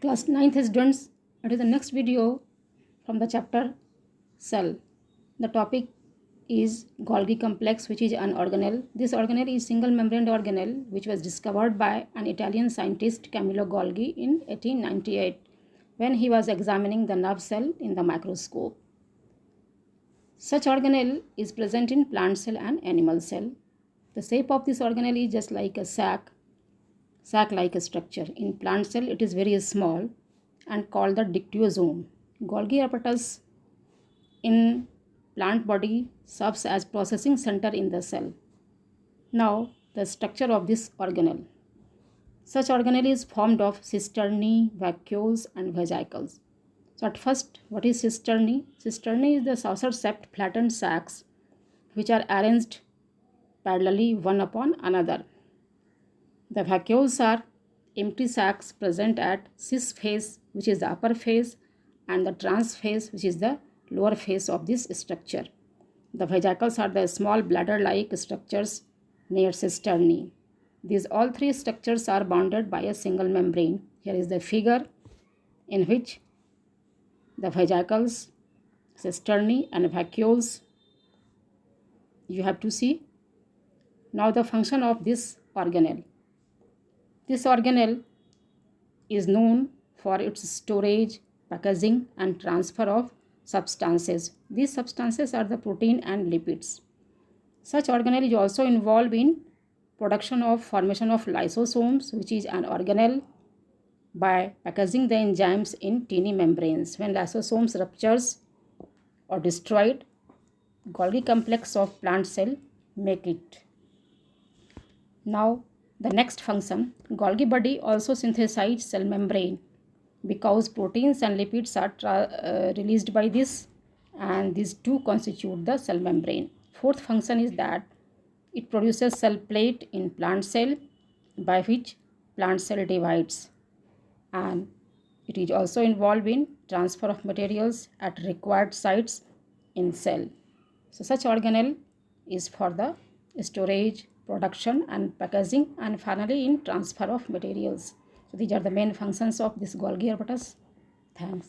Class 9th students, it is the next video from the chapter cell. The topic is Golgi complex, which is an organelle. This organelle is single membraned organelle which was discovered by an Italian scientist Camillo Golgi in 1898 when he was examining the nerve cell in the microscope. Such organelle is present in plant cell and animal cell. The shape of this organelle is just like a sac-like structure. In plant cell, it is very small and called the dictyosome. Golgi apparatus in plant body serves as processing center in the cell. Now, the structure of this organelle. Such organelle is formed of cisternae, vacuoles, and vesicles. So, at first, what is cisternae? Cisternae is the saucer-shaped flattened sacs which are arranged parallelly one upon another. The vacuoles are empty sacs present at cis phase, which is the upper phase, and the trans phase, which is the lower phase of this structure. The vesicles are the small bladder-like structures near cisternae. These all three structures are bounded by a single membrane. Here is the figure in which the vesicles, cisternae, and vacuoles you have to see. Now the function of this organelle. This organelle is known for its storage, packaging, and transfer of substances. These substances are the protein and lipids. Such organelle is also involved in formation of lysosomes, which is an organelle by packaging the enzymes in tiny membranes. When lysosomes ruptures or destroyed, Golgi complex of plant cell make it. Now, the next function, Golgi body also synthesizes cell membrane because proteins and lipids are released by this, and these two constitute the cell membrane. Fourth function is that it produces cell plate in plant cell by which plant cell divides, and it is also involved in transfer of materials at required sites in cell. So such organelle is for the storage, production and packaging, and finally in transfer of materials. So these are the main functions of this Golgi apparatus. Thanks.